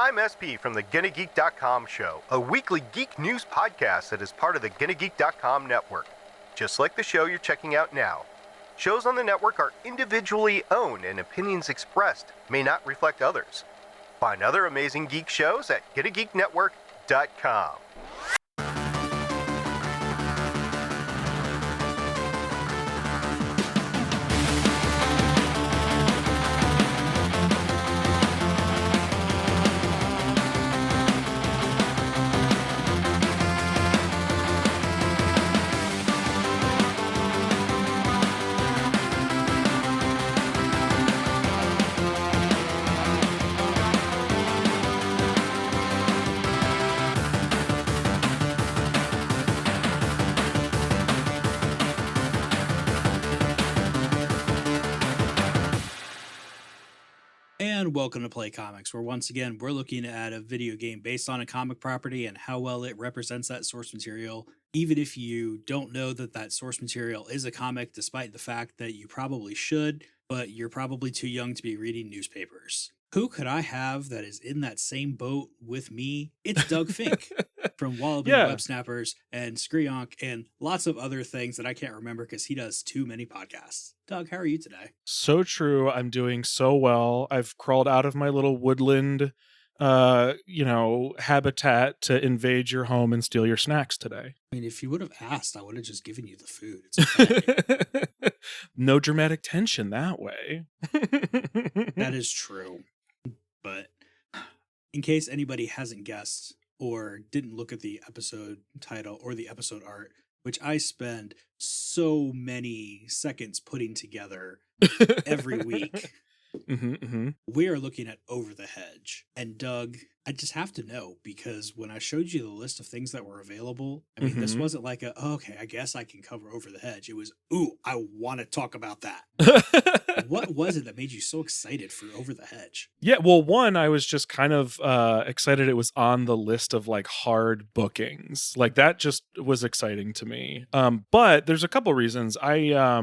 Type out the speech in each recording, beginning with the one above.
I'm SP from the GonnaGeek.com show, a weekly geek news podcast that is part of the GonnaGeek.com network. Just like the show you're checking out now. Shows on the network are individually owned and opinions expressed may not reflect others. Find other amazing geek shows at GonnaGeekNetwork.com. And welcome to Play Comics, where once again we're looking at a video game based on a comic property and how well it represents that source material, even if you don't know that that source material is a comic, despite the fact that you probably should, but you're probably too young to be reading newspapers. Who could I have that is in that same boat with me? It's Doug Fink from Walloping, Websnappers, and Skreeonk, and lots of other things that I can't remember because he does too many podcasts. Doug, how are you today? So true. I'm doing so well. I've crawled out of my little woodland, habitat to invade your home and steal your snacks today. I mean, if you would have asked, I would have just given you the food. It's okay. No dramatic tension that way. That is true. But in case anybody hasn't guessed or didn't look at the episode title or the episode art, which I spend so many seconds putting together every week, we are looking at Over the Hedge. And Doug, I just have to know, because when I showed you the list of things that were available, I mean, this wasn't like okay, I guess I can cover Over the Hedge. It was, ooh, I want to talk about that. What was it that made you so excited for Over the Hedge? Yeah, well, one, I was just kind of excited it was on the list of like hard bookings. Like that just was exciting to me. But there's a couple reasons. I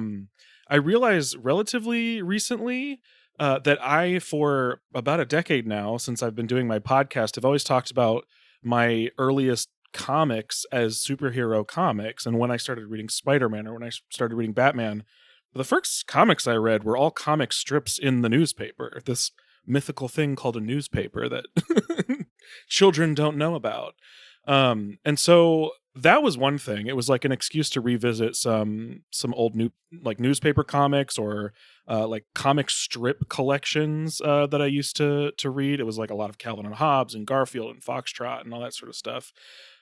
realized relatively recently that I, for about a decade now, since I've been doing my podcast, have always talked about my earliest comics as superhero comics. And when I started reading Spider-Man or when I started reading Batman, the first comics I read were all comic strips in the newspaper, this mythical thing called a newspaper that children don't know about. And so that was one thing. It was like an excuse to revisit some old newspaper comics or like comic strip collections that I used to read. It was like a lot of Calvin and Hobbes and Garfield and Foxtrot and all that sort of stuff.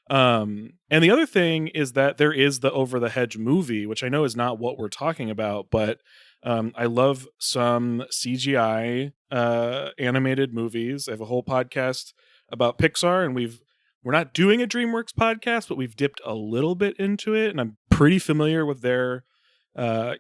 And the other thing is that there is the Over the Hedge movie, which I know is not what we're talking about, but I love some CGI animated movies. I have a whole podcast about Pixar, and we're not doing a DreamWorks podcast, but we've dipped a little bit into it, and I'm pretty familiar with their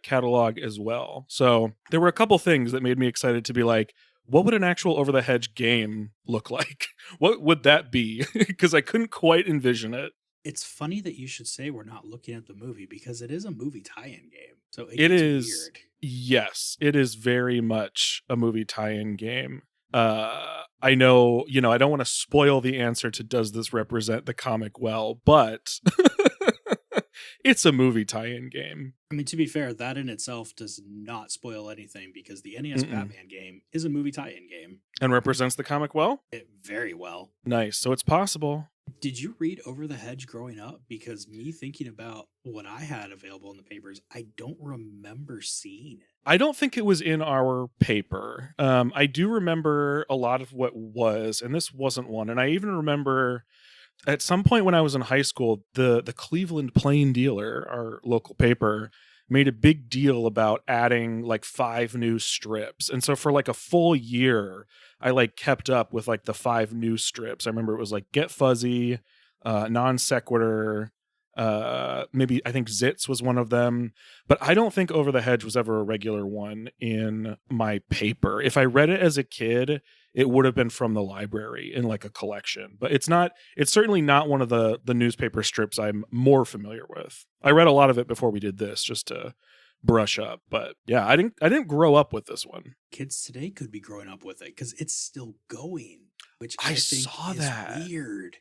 catalog as well. So there were a couple things that made me excited to be like, what would an actual Over the Hedge game look like? What would that be? Because I couldn't quite envision it. It's funny that you should say we're not looking at the movie, because it is a movie tie-in game. So it is weird. Yes, it is very much a movie tie-in game. I know, I don't want to spoil the answer to does this represent the comic well, but it's a movie tie-in game. I mean, to be fair, that in itself does not spoil anything, because the NES Batman game is a movie tie-in game. And represents the comic well? Very well. Nice. So it's possible. Did you read Over the Hedge growing up? Because me thinking about what I had available in the papers, I don't remember seeing it. I don't think it was in our paper. I do remember a lot of what was, and this wasn't one. And I even remember at some point when I was in high school, the Cleveland Plain Dealer, our local paper, made a big deal about adding like 5 new strips. And so for like a full year, I like kept up with like the 5 new strips. I remember it was like Get Fuzzy, Non Sequitur, maybe I think Zits was one of them, but I don't think Over the Hedge was ever a regular one in my paper. If I read it as a kid, it would have been from the library in like a collection, but it's certainly not one of the newspaper strips I'm more familiar with. I read a lot of it before we did this just to brush up, but yeah, I didn't grow up with this one. Kids today could be growing up with it because it's still going. which I I think saw is that. weird.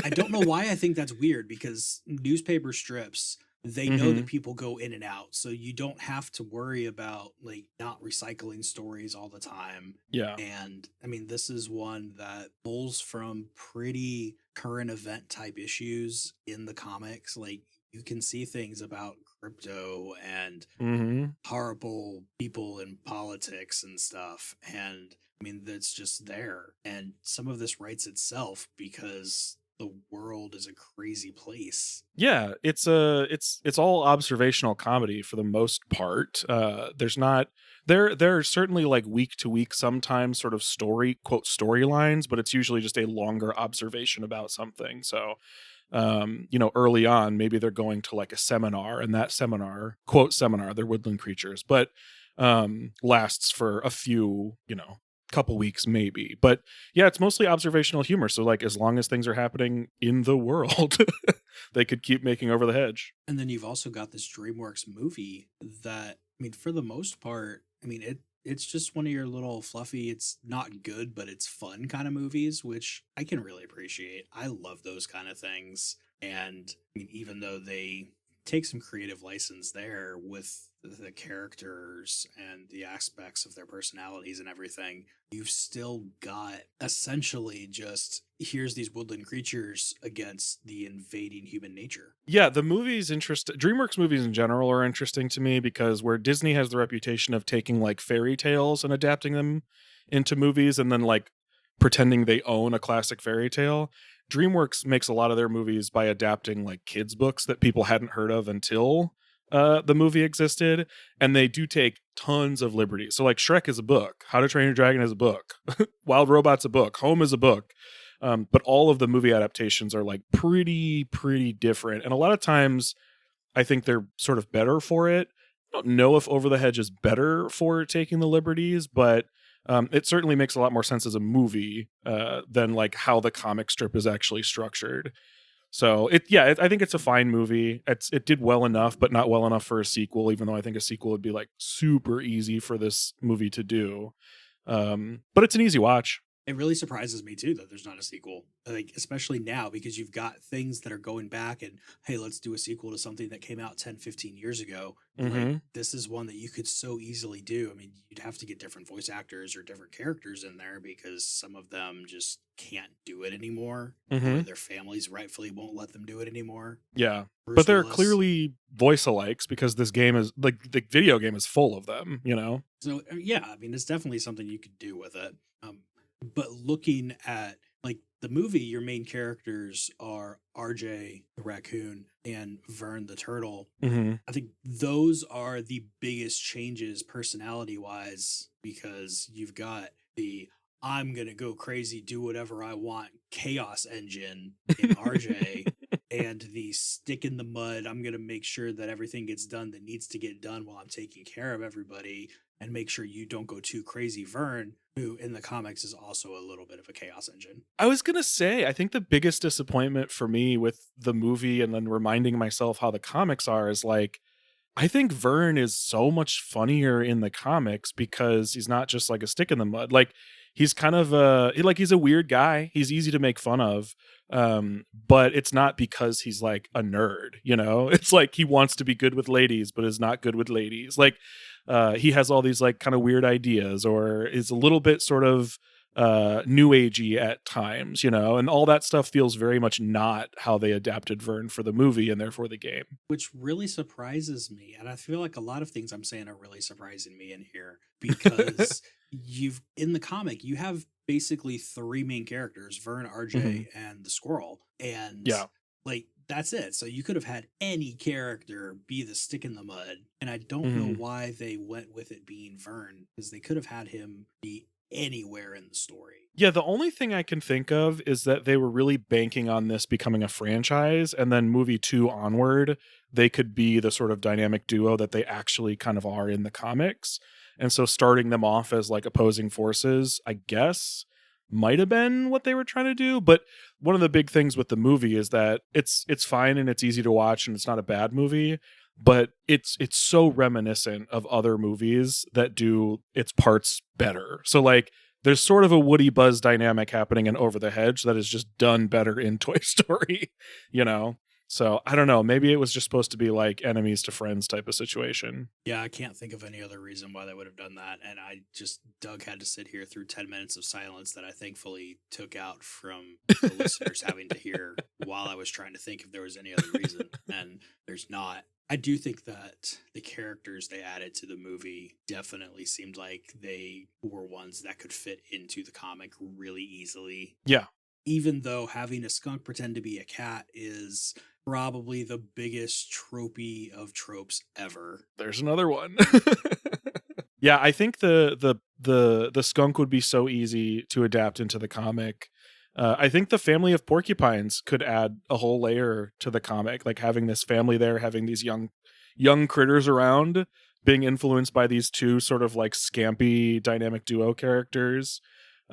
I don't know why I think that's weird, because newspaper strips, they know that people go in and out, so you don't have to worry about like not recycling stories all the time. Yeah. And I mean, this is one that pulls from pretty current event type issues in the comics. Like, you can see things about crypto and hmm horrible people in politics and stuff. And I mean, that's just there. And some of this writes itself because the world is a crazy place. Yeah, it's all observational comedy for the most part. There's not there are certainly like week to week sometimes sort of storylines, but it's usually just a longer observation about something. So early on, maybe they're going to like a seminar, and that seminar, quote seminar, they're woodland creatures, but lasts for a few, couple weeks maybe. But yeah, it's mostly observational humor. So like as long as things are happening in the world, they could keep making Over the Hedge. And then you've also got this DreamWorks movie that, I mean, for the most part, I mean, it's just one of your little fluffy, it's not good, but it's fun kind of movies, which I can really appreciate. I love those kind of things. And I mean, even though they take some creative license there with the characters and the aspects of their personalities and everything, you've still got essentially just here's these woodland creatures against the invading human nature. Yeah, the movies DreamWorks movies in general are interesting to me because where Disney has the reputation of taking like fairy tales and adapting them into movies and then like pretending they own a classic fairy tale, DreamWorks makes a lot of their movies by adapting like kids books that people hadn't heard of until the movie existed, and they do take tons of liberties. So like Shrek is a book, How to Train Your Dragon is a book, Wild Robot's a book, Home is a book. But all of the movie adaptations are like pretty different. And a lot of times I think they're sort of better for it. I don't know if Over the Hedge is better for taking the liberties, but it certainly makes a lot more sense as a movie than like how the comic strip is actually structured. So I think it's a fine movie. It did well enough, but not well enough for a sequel, even though I think a sequel would be like super easy for this movie to do. But it's an easy watch. It really surprises me too that there's not a sequel, like especially now, because you've got things that are going back and, hey, let's do a sequel to something that came out 10-15 years ago. Like, this is one that you could so easily do. I mean, you'd have to get different voice actors or different characters in there because some of them just can't do it anymore, or their families rightfully won't let them do it anymore. Yeah. Bruce But they're Willis. clearly voice alikes because this game is like the video game is full of them, So yeah, I mean, it's definitely something you could do with it. But looking at like the movie, your main characters are RJ the raccoon and Vern the turtle. I think those are the biggest changes personality wise, because you've got the I'm gonna go crazy, do whatever I want chaos engine in RJ, and the stick in the mud, I'm gonna make sure that everything gets done that needs to get done while I'm taking care of everybody and make sure you don't go too crazy, Vern, who in the comics is also a little bit of a chaos engine. I was going to say, I think the biggest disappointment for me with the movie and then reminding myself how the comics are is like, I think Vern is so much funnier in the comics because he's not just like a stick in the mud. Like he's kind of he's a weird guy. He's easy to make fun of. But it's not because he's like a nerd, It's like he wants to be good with ladies, but is not good with ladies. Like he has all these like kind of weird ideas, or is a little bit sort of new agey at times, and all that stuff feels very much not how they adapted Vern for the movie and therefore the game. Which really surprises me. And I feel like a lot of things I'm saying are really surprising me in here because in the comic, you have basically three main characters, Vern, RJ, and the squirrel. And like, that's it. So you could have had any character be the stick in the mud. And I don't know why they went with it being Vern, because they could have had him be anywhere in the story. Yeah, the only thing I can think of is that they were really banking on this becoming a franchise, and then movie 2 onward, they could be the sort of dynamic duo that they actually kind of are in the comics. And so starting them off as like opposing forces, I guess, might have been what they were trying to do. But one of the big things with the movie is that it's fine and it's easy to watch and it's not a bad movie, but it's so reminiscent of other movies that do its parts better. So like there's sort of a Woody Buzz dynamic happening in Over the Hedge that is just done better in Toy Story, you know? So I don't know. Maybe it was just supposed to be like enemies to friends type of situation. Yeah, I can't think of any other reason why they would have done that. And Doug had to sit here through 10 minutes of silence that I thankfully took out from the listeners having to hear while I was trying to think if there was any other reason. And there's not. I do think that the characters they added to the movie definitely seemed like they were ones that could fit into the comic really easily. Yeah. Even though having a skunk pretend to be a cat is probably the biggest tropey of tropes ever. There's another one. Yeah, I think the skunk would be so easy to adapt into the comic. I think the family of porcupines could add a whole layer to the comic, like having this family there, having these young critters around, being influenced by these two sort of like scampy dynamic duo characters.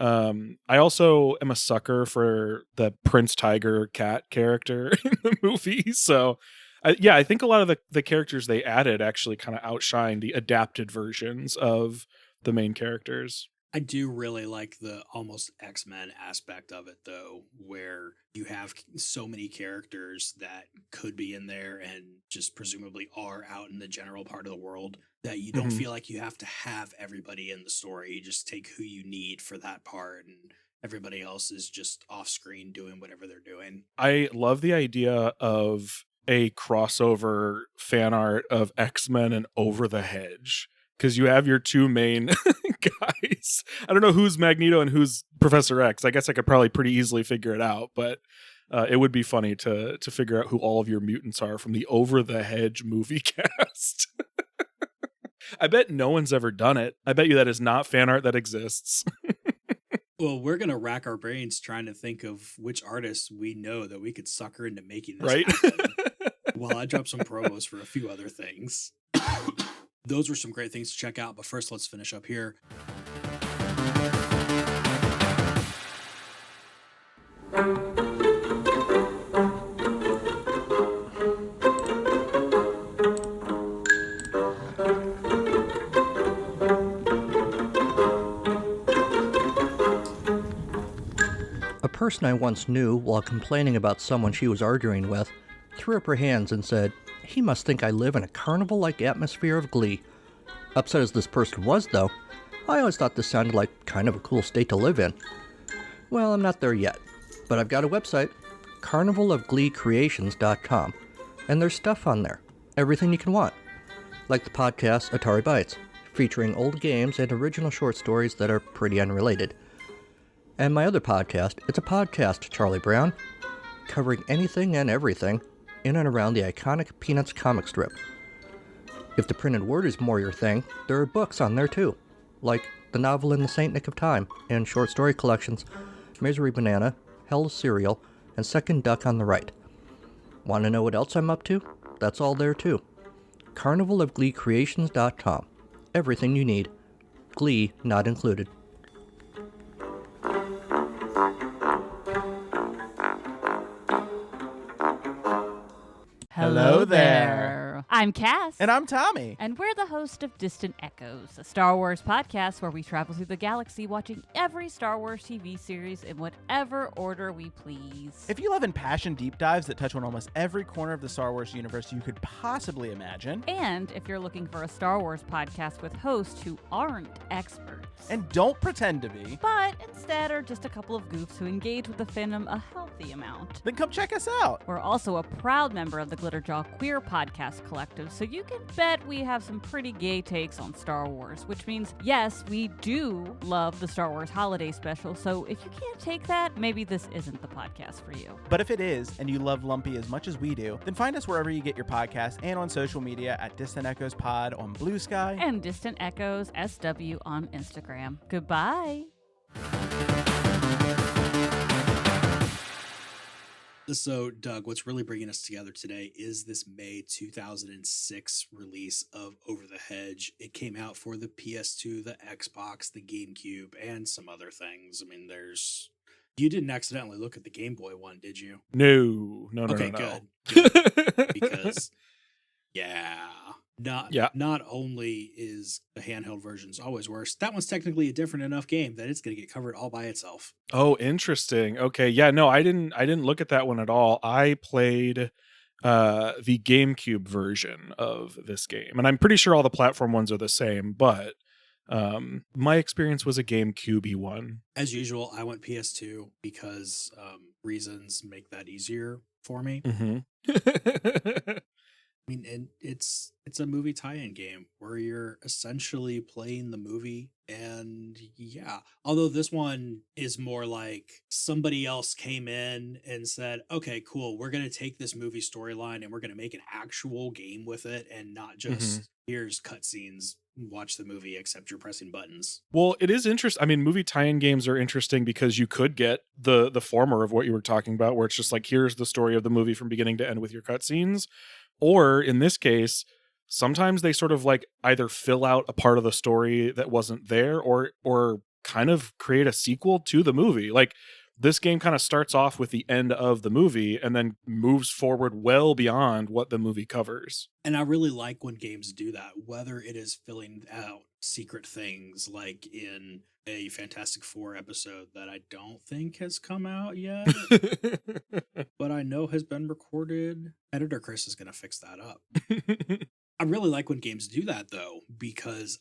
I also am a sucker for the Prince Tiger cat character in the movie. So I think a lot of the characters they added actually kind of outshine the adapted versions of the main characters. I do really like the almost X-Men aspect of it, though, where you have so many characters that could be in there and just presumably are out in the general part of the world that you don't feel like you have to have everybody in the story. You just take who you need for that part, and everybody else is just off screen doing whatever they're doing. I love the idea of a crossover fan art of X-Men and Over the Hedge, because you have your two main guys. I don't know who's Magneto and who's Professor X. I guess I could probably pretty easily figure it out, but it would be funny to figure out who all of your mutants are from the Over the Hedge movie cast. I bet no one's ever done it. I bet you that is not fan art that exists. Well, we're going to rack our brains trying to think of which artists we know that we could sucker into making this right? happen. While I drop some promos for a few other things. Those were some great things to check out, but first let's finish up here. A person I once knew, while complaining about someone she was arguing with, threw up her hands and said, "He must think I live in a carnival-like atmosphere of glee." Upset as this person was, though, I always thought this sounded like kind of a cool state to live in. Well, I'm not there yet, but I've got a website, carnivalofgleecreations.com, and there's stuff on there, everything you can want, like the podcast Atari Bytes, featuring old games and original short stories that are pretty unrelated. And my other podcast, It's a Podcast, Charlie Brown, covering anything and everything in and around the iconic Peanuts comic strip. If the printed word is more your thing, there are books on there too, like The Novel in the Saint Nick of Time and short story collections Misery Banana, Hell's Cereal, and Second Duck on the Right. Want to know what else I'm up to? That's all there too. carnivalofgleecreations.com. Everything you need. Glee not included. Hello there. I'm Cass. And I'm Tommy. And we're the host of Distant Echoes, a Star Wars podcast where we travel through the galaxy watching every Star Wars TV series in whatever order we please. If you love impassioned deep dives that touch on almost every corner of the Star Wars universe you could possibly imagine. And if you're looking for a Star Wars podcast with hosts who aren't experts. And don't pretend to be. But instead are just a couple of goofs who engage with the fandom a healthy amount. Then come check us out. We're also a proud member of the Glitterjaw Queer Podcast Collective, so you can bet we have some pretty gay takes on Star Wars, which means, yes, we do love the Star Wars Holiday Special, so if you can't take that, maybe this isn't the podcast for you. But if it is, and you love Lumpy as much as we do, then find us wherever you get your podcasts and on social media at Distant Echoes Pod on Blue Sky. And Distant Echoes SW on Instagram. Goodbye. So, Doug, what's really bringing us together today is this May 2006 release of Over the Hedge. It came out for the PS2, the Xbox, the GameCube, and some other things. I mean, you didn't accidentally look at the Game Boy one, did you? No. Okay, No. good. Because, yeah. Not only is the handheld versions always worse, that one's technically a different enough game that it's going to get covered all by itself. Oh, interesting. Okay, yeah, no, I didn't look at that one at all. I played the GameCube version of this game, and I'm pretty sure all the platform ones are the same, but my experience was a GameCube-y one. As usual, I went PS2 because reasons make that easier for me. Mm-hmm. I mean, and it's a movie tie-in game where you're essentially playing the movie, and yeah. Although this one is more like somebody else came in and said, "Okay, cool, we're gonna take this movie storyline and we're gonna make an actual game with it, and not just here's cutscenes. Watch the movie, except you're pressing buttons." Well, it is interesting. I mean, movie tie-in games are interesting because you could get the former of what you were talking about, where it's just like, here's the story of the movie from beginning to end with your cutscenes. Or in this case, sometimes they sort of like either fill out a part of the story that wasn't there, or kind of create a sequel to the movie. Like, this game kind of starts off with the end of the movie and then moves forward well beyond what the movie covers. And I really like when games do that, whether it is filling out secret things like in a Fantastic Four episode that I don't think has come out yet, but I know has been recorded. Editor Chris is going to fix that up. I really like when games do that, though, because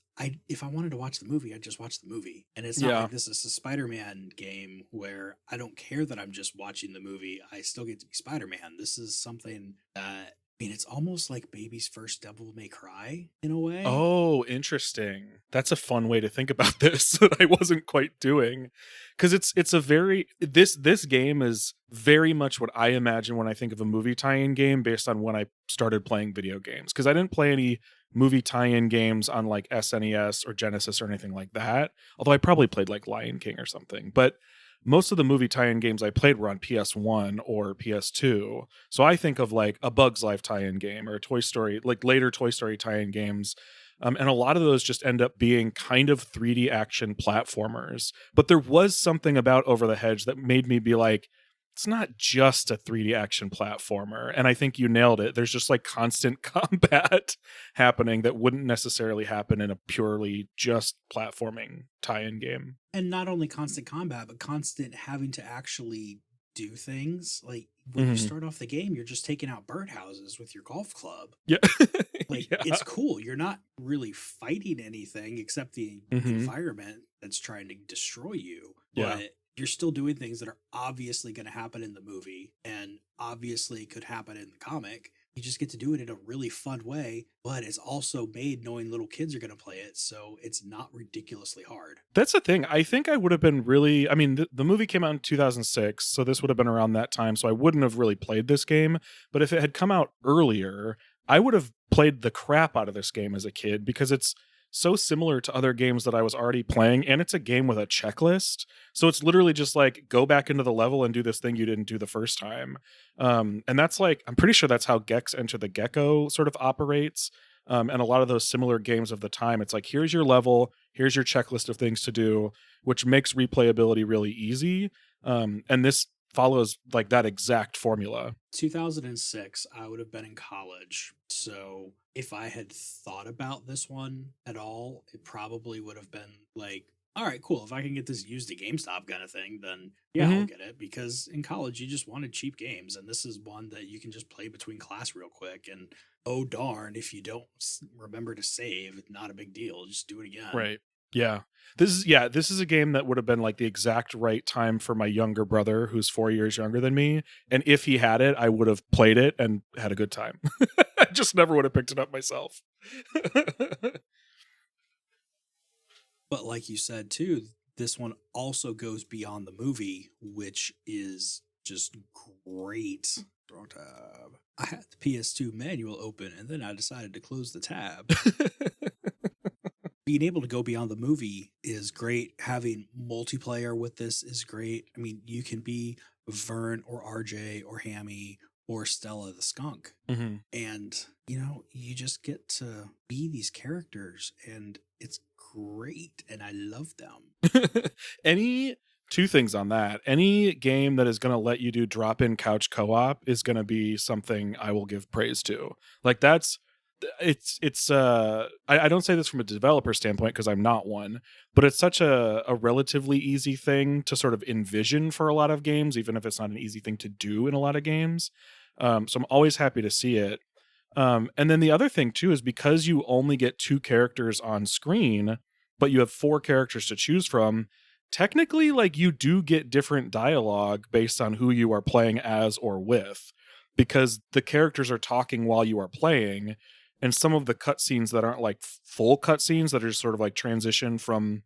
if I wanted to watch the movie, I'd just watch the movie. And it's not like this is a Spider-Man game where I don't care that I'm just watching the movie. I still get to be Spider-Man. This is something that, I mean, it's almost like baby's first Devil May Cry in a way. Oh, interesting. That's a fun way to think about this that I wasn't quite doing. Because it's a very, this game is very much what I imagine when I think of a movie tie-in game based on when I started playing video games. Because I didn't play any movie tie-in games on like SNES or Genesis or anything like that. Although I probably played like Lion King or something. But most of the movie tie-in games I played were on PS1 or PS2. So I think of like a Bug's Life tie-in game or a Toy Story, like later Toy Story tie-in games. And a lot of those just end up being kind of 3D action platformers. But there was something about Over the Hedge that made me be like, it's not just a 3D action platformer. And I think you nailed it. There's just like constant combat happening that wouldn't necessarily happen in a purely just platforming tie-in game. And not only constant combat, but constant having to actually do things. Like when you start off the game, you're just taking out birdhouses with your golf club. Yeah. Like it's cool. You're not really fighting anything except the environment that's trying to destroy you. But you're still doing things that are obviously going to happen in the movie and obviously could happen in the comic. You just get to do it in a really fun way, but it's also made knowing little kids are going to play it, so it's not ridiculously hard. That's the thing. I think I would have been really, I mean, the movie came out in 2006, so this would have been around that time, so I wouldn't have really played this game. But if it had come out earlier, I would have played the crap out of this game as a kid because it's so similar to other games that I was already playing, and it's a game with a checklist. So it's literally just like, go back into the level and do this thing you didn't do the first time. And that's like, I'm pretty sure that's how Gex Enter the Gecko sort of operates. And a lot of those similar games of the time, it's like, here's your level, here's your checklist of things to do, which makes replayability really easy. And this follows like that exact formula. 2006, I would have been in college. So if I had thought about this one at all, it probably would have been like, all right, cool. If I can get this used at GameStop kind of thing, then yeah, I'll get it. Because in college, you just wanted cheap games. And this is one that you can just play between class real quick. And oh, darn, if you don't remember to save, not a big deal. Just do it again. Right. Yeah. This is a game that would have been like the exact right time for my younger brother, who's 4 years younger than me. And if he had it, I would have played it and had a good time. I just never would have picked it up myself. But like you said, too, this one also goes beyond the movie, which is just great. Wrong tab. I had the PS2 manual open, and then I decided to close the tab. Being able to go beyond the movie is great. Having multiplayer with this is great. I mean, you can be Vern or RJ or Hammy or Stella the skunk. And, you know, you just get to be these characters, and it's great, and I love them. Two things on that. Any game that is going to let you do drop-in couch co-op is going to be something I will give praise to. Like, that's I don't say this from a developer standpoint because I'm not one, but it's such a relatively easy thing to sort of envision for a lot of games, even if it's not an easy thing to do in a lot of games. So I'm always happy to see it. And then the other thing too is because you only get 2 characters on screen, but you have 4 characters to choose from, technically, like, you do get different dialogue based on who you are playing as or with, because the characters are talking while you are playing, and some of the cutscenes that aren't like full cutscenes that are just sort of like transition from,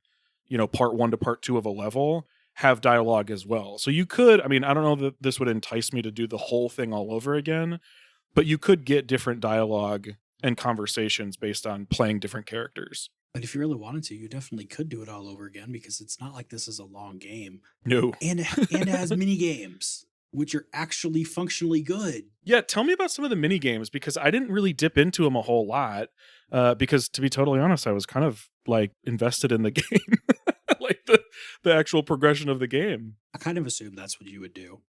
part 1 to part 2 of a level have dialogue as well. So you could, I mean, I don't know that this would entice me to do the whole thing all over again, but you could get different dialogue and conversations based on playing different characters. But if you really wanted to, you definitely could do it all over again because it's not like this is a long game. No. And it has mini games, which are actually functionally good. Yeah, tell me about some of the mini games because I didn't really dip into them a whole lot. Because to be totally honest, I was kind of like invested in the game, like the actual progression of the game. I kind of assumed that's what you would do.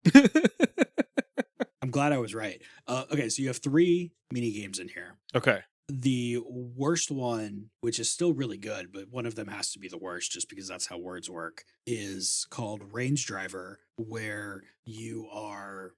I'm glad I was right. Okay, so you have 3 mini games in here. Okay. The worst one, which is still really good, but one of them has to be the worst just because that's how words work, is called Range Driver, where you are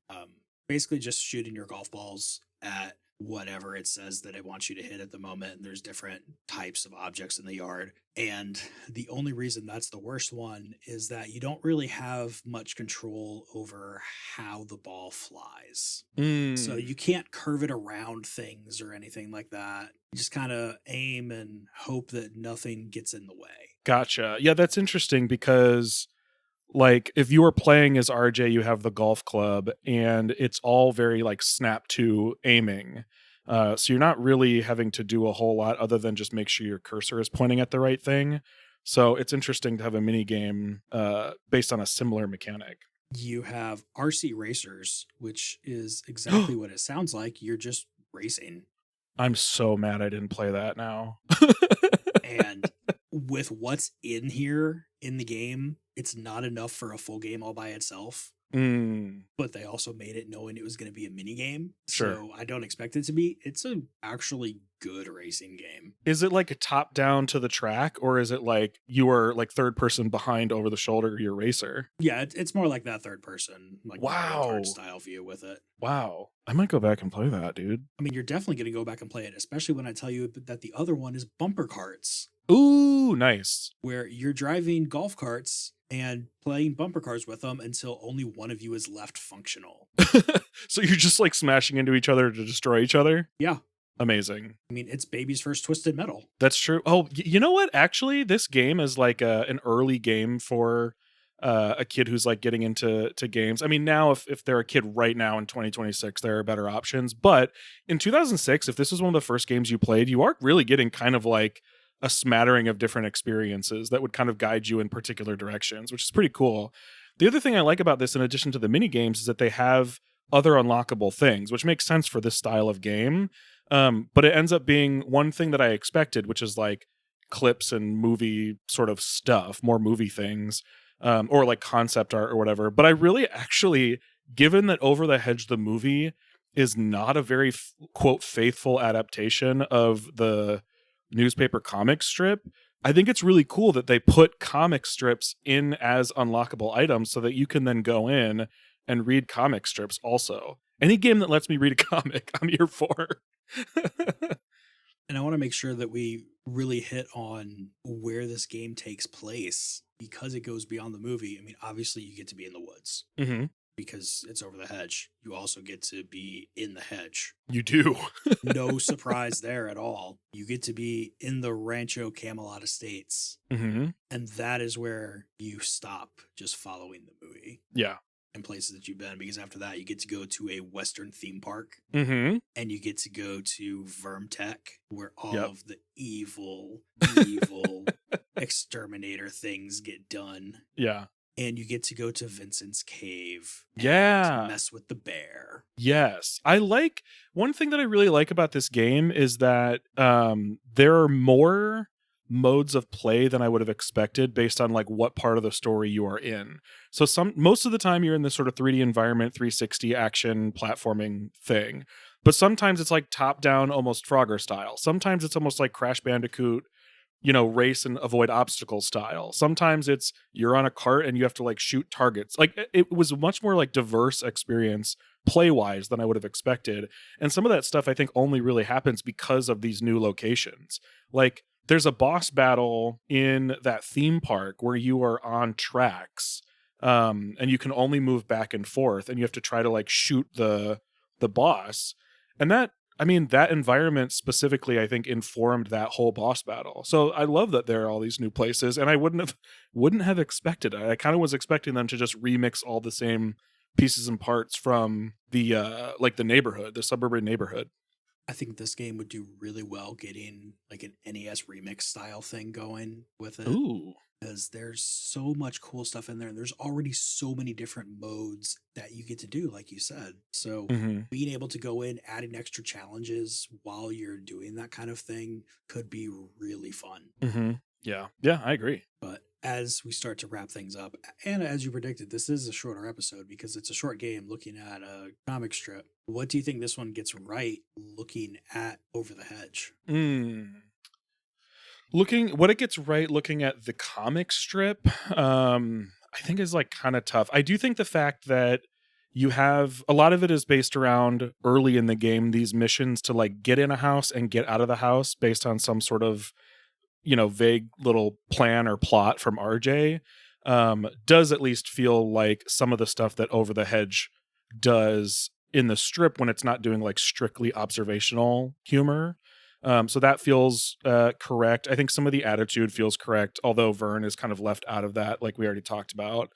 basically just shooting your golf balls at whatever it says that it wants you to hit at the moment. And there's different types of objects in the yard. And the only reason that's the worst one is that you don't really have much control over how the ball flies. So you can't curve it around things or anything like that. You just kind of aim and hope that nothing gets in the way. Gotcha. Yeah, that's interesting because like if you are playing as RJ, you have the golf club and it's all very like snap to aiming. So you're not really having to do a whole lot other than just make sure your cursor is pointing at the right thing. So it's interesting to have a mini game based on a similar mechanic. You have RC Racers, which is exactly what it sounds like. You're just racing. I'm so mad I didn't play that now. And with what's in here in the game, it's not enough for a full game all by itself. But they also made it knowing it was going to be a mini game. Sure. So I don't expect it to be. It's a actually good racing game. Is it like a top down to the track, or is it like you are like third person behind over the shoulder of your racer? Yeah, it's more like that third person, like Wow. Mario Kart style view with it. Wow. I might go back and play that, dude. I mean, you're definitely going to go back and play it, especially when I tell you that the other one is bumper carts. Ooh, nice. Where you're driving golf carts and playing bumper cars with them until only one of you is left functional. So you're just like smashing into each other to destroy each other? Yeah. Amazing. I mean, it's baby's first Twisted Metal. That's true. Oh, you know what? Actually, this game is like an early game for a kid who's like getting into games. I mean, now if they're a kid right now in 2026, there are better options. But in 2006, if this was one of the first games you played, you are really getting kind of like a smattering of different experiences that would kind of guide you in particular directions, which is pretty cool. The other thing I like about this, in addition to the mini games, is that they have other unlockable things, which makes sense for this style of game. But it ends up being one thing that I expected, which is like clips and movie sort of stuff, more movie things, or like concept art or whatever. But I really actually, given that Over the Hedge, the movie, is not a very, quote, faithful adaptation of the newspaper comic strip, I think it's really cool that they put comic strips in as unlockable items so that you can then go in and read comic strips also. Any game that lets me read a comic, I'm here for. And I want to make sure that we really hit on where this game takes place because it goes beyond the movie. I mean, obviously you get to be in the woods. Mm-hmm. Because it's over the hedge. You also get to be in the hedge. You do. No surprise there at all. You get to be in the Rancho Camelot Estates. Mm-hmm. And that is where you stop just following the movie. Yeah. And places that you've been, because after that you get to go to a Western theme park. Mm-hmm. And you get to go to Vermtech, where all Yep. of the evil exterminator things get done. Yeah. And you get to go to Vincent's cave. Yeah. And mess with the bear. Yes. One thing that I really like about this game is that there are more modes of play than I would have expected based on like what part of the story you are in. So most of the time you're in this sort of 3D environment, 360 action platforming thing. But sometimes it's like top down, almost Frogger style. Sometimes it's almost like Crash Bandicoot, race and avoid obstacle style. Sometimes it's you're on a cart and you have to like shoot targets. Like it was a much more like diverse experience play wise than I would have expected. And some of that stuff I think only really happens because of these new locations. Like there's a boss battle in that theme park where you are on tracks, and you can only move back and forth, and you have to try to like shoot the boss. And that environment specifically, I think, informed that whole boss battle. So I love that there are all these new places, and I wouldn't have expected it. I kind of was expecting them to just remix all the same pieces and parts from the like the neighborhood, the suburban neighborhood. I think this game would do really well getting like an NES remix style thing going with it. Ooh. Because there's so much cool stuff in there, and there's already so many different modes that you get to do, like you said. So being able to go in, adding extra challenges while you're doing that kind of thing could be really fun. Yeah, I agree. But as we start to wrap things up, and as you predicted, this is a shorter episode because it's a short game looking at a comic strip. What do you think this one gets right looking at Over the Hedge? What it gets right looking at the comic strip, I think is like kind of tough. I do think the fact that you have a lot of it is based around early in the game, these missions to like get in a house and get out of the house based on some sort of, vague little plan or plot from RJ, does at least feel like some of the stuff that Over the Hedge does in the strip when it's not doing like strictly observational humor. So that feels correct. I think some of the attitude feels correct, although Vern is kind of left out of that, like we already talked about.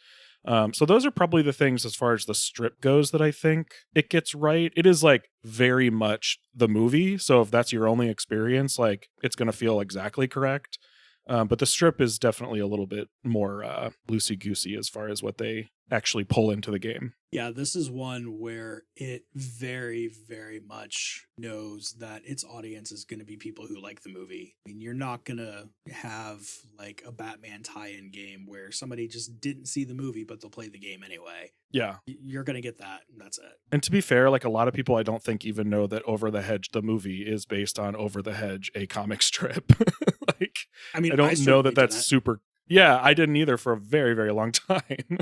So those are probably the things as far as the strip goes that I think it gets right. It is like very much the movie. So if that's your only experience, like it's going to feel exactly correct. But the strip is definitely a little bit more loosey-goosey as far as what they actually pull into the game. Yeah, this is one where it very, very much knows that its audience is going to be people who like the movie. I mean, you're not going to have like a Batman tie-in game where somebody just didn't see the movie, but they'll play the game anyway. Yeah. You're going to get that, and that's it. And to be fair, like a lot of people I don't think even know that Over the Hedge, the movie, is based on Over the Hedge, a comic strip. Like, I don't know that that's super... Yeah, I didn't either for a very, very long time.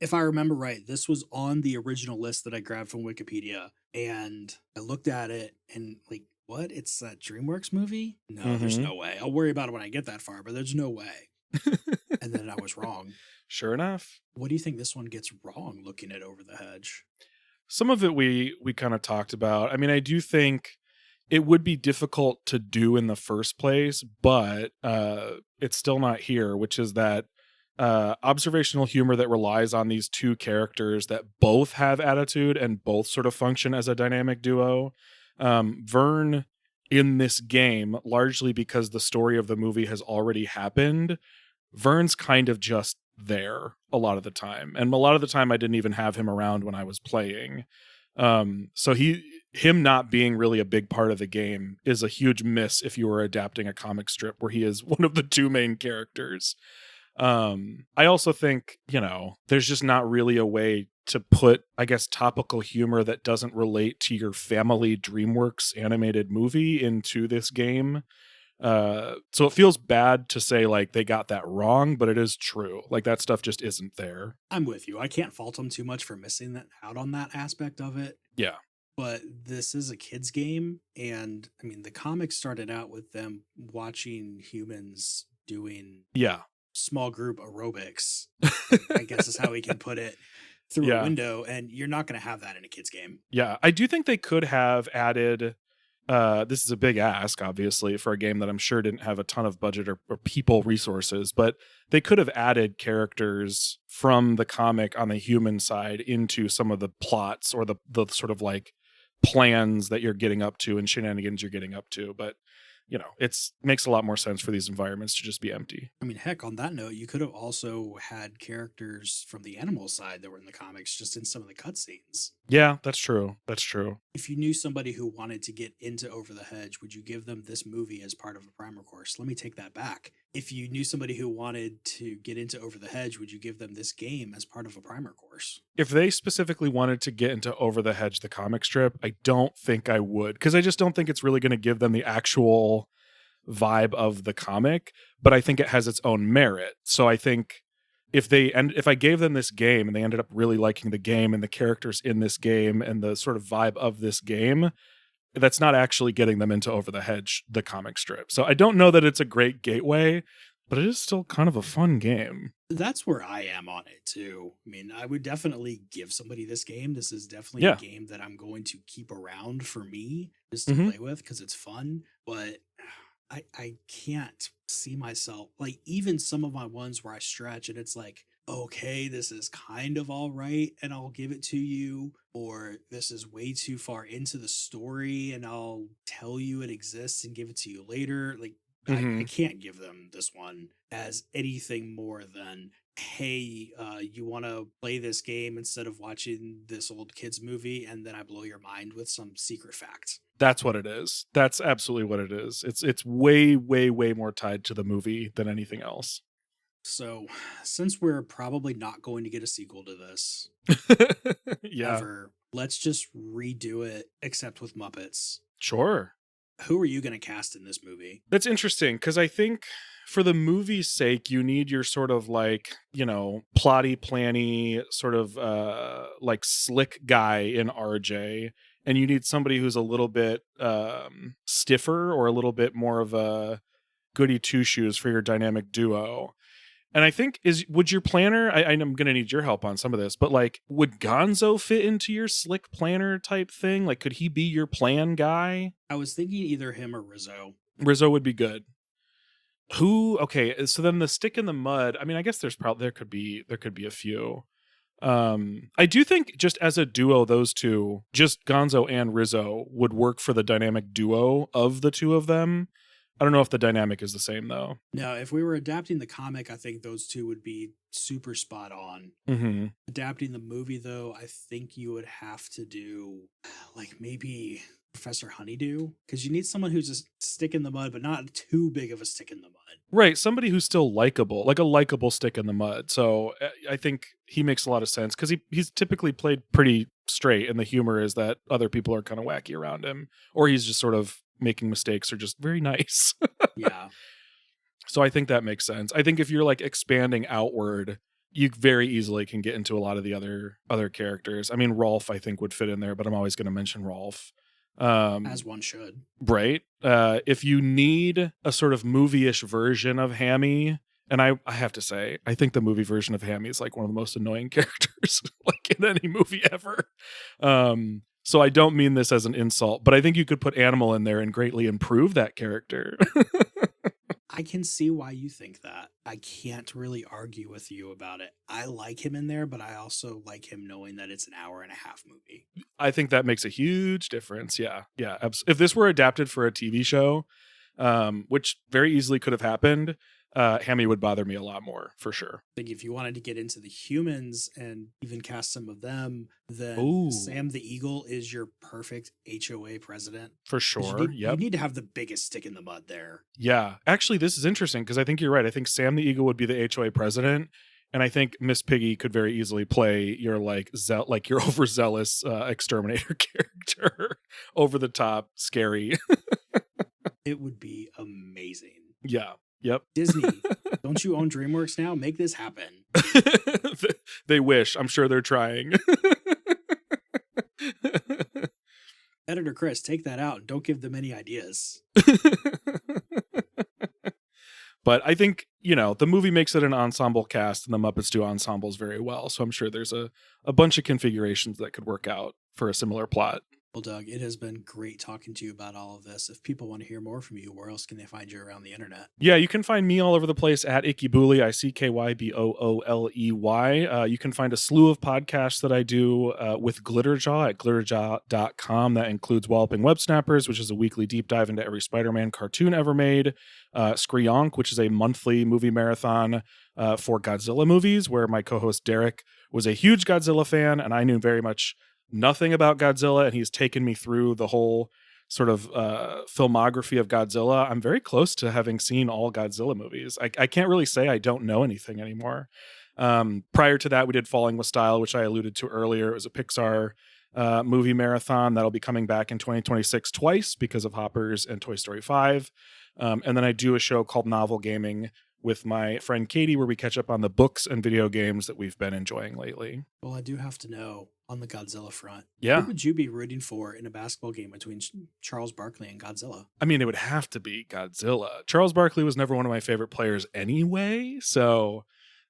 If I remember right, this was on the original list that I grabbed from Wikipedia, and I looked at it and like, what? It's that DreamWorks movie? No, there's no way. I'll worry about it when I get that far, but there's no way. And then I was wrong. Sure enough. What do you think this one gets wrong looking at Over the Hedge? Some of it we kind of talked about. I mean, I do think it would be difficult to do in the first place, but it's still not here, which is that observational humor that relies on these two characters that both have attitude and both sort of function as a dynamic duo. Vern in this game, largely because the story of the movie has already happened, Vern's kind of just there a lot of the time. And a lot of the time I didn't even have him around when I was playing. So him not being really a big part of the game is a huge miss if you were adapting a comic strip where he is one of the two main characters. I also think, there's just not really a way to put, I guess, topical humor that doesn't relate to your family DreamWorks animated movie into this game. So it feels bad to say like they got that wrong, but it is true. Like that stuff just isn't there. I'm with you. I can't fault them too much for missing that out on that aspect of it. Yeah. But this is a kid's game. And I mean, the comics started out with them watching humans doing small group aerobics, I guess is how we can put it, through a window. And you're not going to have that in a kid's game. Yeah. I do think they could have added, this is a big ask, obviously, for a game that I'm sure didn't have a ton of budget or people resources, but they could have added characters from the comic on the human side into some of the plots or the sort of like plans that you're getting up to and shenanigans you're getting up to. But it's makes a lot more sense for these environments to just be empty. I mean, heck, on that note, you could have also had characters from the animal side that were in the comics just in some of the cutscenes. Yeah, that's true. That's true. If you knew somebody who wanted to get into Over the Hedge, would you give them this movie as part of a primer course? Let me take that back. if you knew somebody who wanted to get into Over the Hedge, would you give them this game as part of a primer course? If they specifically wanted to get into Over the Hedge, the comic strip, I don't think I would, because I just don't think it's really going to give them the actual vibe of the comic, but I think it has its own merit. So I think if I gave them this game and they ended up really liking the game and the characters in this game and the sort of vibe of this game, that's not actually getting them into Over the Hedge, the comic strip. So I don't know that it's a great gateway, but it is still kind of a fun game. That's where I am on it too. I mean, I would definitely give somebody this game. This is definitely Yeah. a game that I'm going to keep around for me just to Mhm. play with because it's fun. But I can't see myself, like, even some of my ones where I stretch and it's like, okay, this is kind of all right and I'll give it to you, or this is way too far into the story and I'll tell you it exists and give it to you later. Like, I Mhm. can't give them this one as anything more than, hey, you want to play this game instead of watching this old kids movie, and then I blow your mind with some secret fact. That's what it is. That's absolutely what it is. It's way, way, way more tied to the movie than anything else. So, since we're probably not going to get a sequel to this Yeah, ever, let's just redo it, except with Muppets. sure. Who are you going to cast in this movie? That's interesting because I think for the movie's sake, you need your sort of like, plotty, planny, sort of like slick guy in RJ. And you need somebody who's a little bit stiffer or a little bit more of a goody two shoes for your dynamic duo. And I think would your planner, I'm going to need your help on some of this, but like, would Gonzo fit into your slick planner type thing? Like, could he be your plan guy? I was thinking either him or Rizzo. Rizzo would be good. Okay, so then the stick in the mud, I mean, I guess there could be a few. I do think just as a duo, those two, just Gonzo and Rizzo would work for the dynamic duo of the two of them. I don't know if the dynamic is the same though. No, if we were adapting the comic, I think those two would be super spot on. Mm-hmm. Adapting the movie, though, I think you would have to do like maybe Professor Honeydew, because you need someone who's a stick in the mud, but not too big of a stick in the mud. Right, somebody who's still likable, like a likable stick in the mud. So I think he makes a lot of sense because he's typically played pretty straight, and the humor is that other people are kind of wacky around him, or he's just sort of making mistakes or just very nice. Yeah. So I think that makes sense. I think if you're like expanding outward, you very easily can get into a lot of the other characters. I mean, Rolf I think would fit in there, but I'm always going to mention Rolf. As one should. Right. If you need a sort of movie-ish version of Hammy, and I have to say, I think the movie version of Hammy is like one of the most annoying characters like in any movie ever. So I don't mean this as an insult, but I think you could put Animal in there and greatly improve that character. I can see why you think that. I can't really argue with you about it. I like him in there, but I also like him knowing that it's an hour-and-a-half movie. I think that makes a huge difference. Yeah. If this were adapted for a TV show, which very easily could have happened, Hammy would bother me a lot more, for sure. I think if you wanted to get into the humans and even cast some of them, then Ooh. Sam the Eagle is your perfect HOA president. For 'Cause sure. You need to have the biggest stick in the mud there. Yeah. Actually, this is interesting because I think you're right. I think Sam the Eagle would be the HOA president. And I think Miss Piggy could very easily play your your overzealous exterminator character, over the top, scary. It would be amazing. Yeah. Yep. Disney, don't you own DreamWorks now? Make this happen. They wish. I'm sure they're trying. Editor Chris, take that out and don't give them any ideas. But I think, the movie makes it an ensemble cast and the Muppets do ensembles very well. So I'm sure there's a bunch of configurations that could work out for a similar plot. Well, Doug, it has been great talking to you about all of this. If people want to hear more from you, where else can they find you around the internet? Yeah, you can find me all over the place at Ickeybooley, ICKYBOOLEY. You can find a slew of podcasts that I do with Glitterjaw at glitterjaw.com. That includes Walloping Websnappers, which is a weekly deep dive into every Spider-Man cartoon ever made. Skreeonk, which is a monthly movie marathon for Godzilla movies, where my co-host Derek was a huge Godzilla fan, and I knew very much nothing about Godzilla, and he's taken me through the whole sort of filmography of Godzilla, I'm very close to having seen all Godzilla movies. I can't really say I don't know anything anymore. Prior to that, we did Falling with Style, which I alluded to earlier. It was a Pixar movie marathon that'll be coming back in 2026 twice because of Hoppers and Toy Story 5. And then I do a show called Novel Gaming with my friend Katie, where we catch up on the books and video games that we've been enjoying lately. Well, I do have to know, on the Godzilla front, Yeah. who would you be rooting for in a basketball game between Charles Barkley and Godzilla? I mean, it would have to be Godzilla. Charles Barkley was never one of my favorite players anyway, so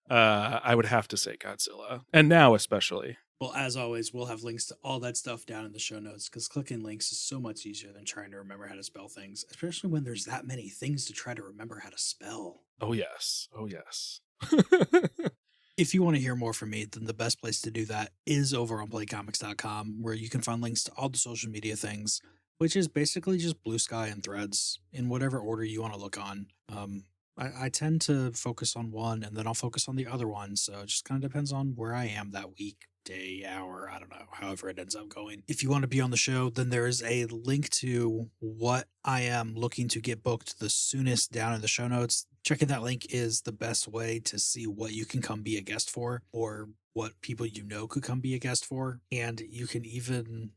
I would have to say Godzilla. And now especially. Well, as always, we'll have links to all that stuff down in the show notes because clicking links is so much easier than trying to remember how to spell things, especially when there's that many things to try to remember how to spell. Oh, yes. Oh, yes. If you want to hear more from me, then the best place to do that is over on playcomics.com, where you can find links to all the social media things, which is basically just Blue Sky and Threads in whatever order you want to look on. I tend to focus on one and then I'll focus on the other one. So it just kind of depends on where I am that week, day, hour, I don't know, however it ends up going. If you want to be on the show, then there is a link to what I am looking to get booked the soonest down in the show notes. Checking that link is the best way to see what you can come be a guest for or what people you know could come be a guest for. And you can even,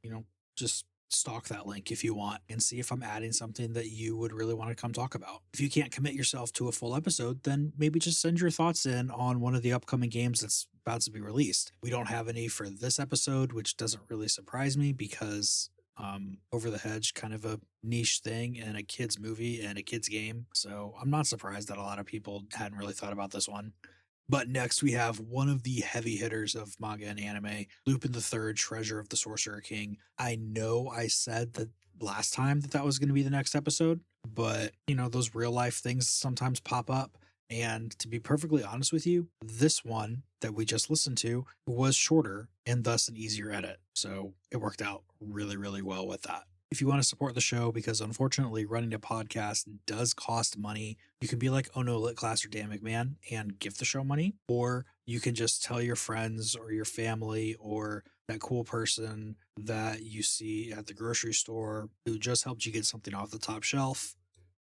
just stalk that link if you want and see if I'm adding something that you would really want to come talk about. If you can't commit yourself to a full episode, then maybe just send your thoughts in on one of the upcoming games that's about to be released. We don't have any for this episode, which doesn't really surprise me because Over the Hedge, kind of a niche thing and a kid's movie and a kid's game. So I'm not surprised that a lot of people hadn't really thought about this one. But next we have one of the heavy hitters of manga and anime, Lupin the Third, Treasure of the Sorcerer King. I know I said that last time that was going to be the next episode, but those real life things sometimes pop up. And to be perfectly honest with you, this one that we just listened to was shorter and thus an easier edit. So it worked out really, really well with that. If you want to support the show, because unfortunately running a podcast does cost money, you can be like Oh No Lit Class or Dan McMahon and give the show money, or you can just tell your friends or your family or that cool person that you see at the grocery store who just helped you get something off the top shelf.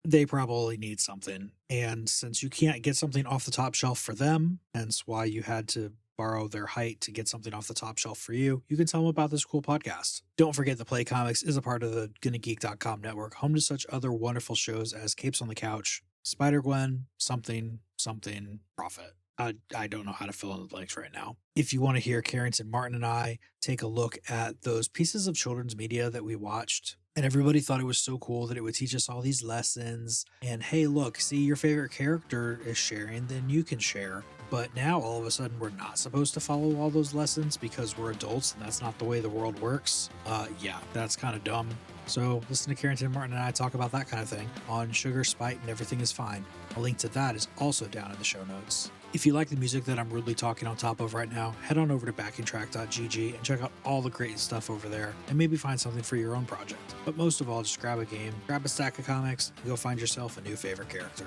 They probably need something. And since you can't get something off the top shelf for them, hence why you had to borrow their height to get something off the top shelf for you, you can tell them about this cool podcast. Don't forget that Play Comics is a part of the GonnaGeek.com network, home to such other wonderful shows as Capes on the Couch, Spider-Gwen, something, Profit. I don't know how to fill in the blanks right now. If you want to hear Carrington Martin and I take a look at those pieces of children's media that we watched, and everybody thought it was so cool that it would teach us all these lessons, and hey, look, see, your favorite character is sharing, then you can share. But now all of a sudden we're not supposed to follow all those lessons because we're adults and that's not the way the world works. Yeah, that's kind of dumb. So listen to Carrington Martin and I talk about that kind of thing on Sugar, Spite, and Everything is Fine. A link to that is also down in the show notes. If you like the music that I'm rudely talking on top of right now, head on over to backingtrack.gg and check out all the great stuff over there and maybe find something for your own project. But most of all, just grab a game, grab a stack of comics, and go find yourself a new favorite character.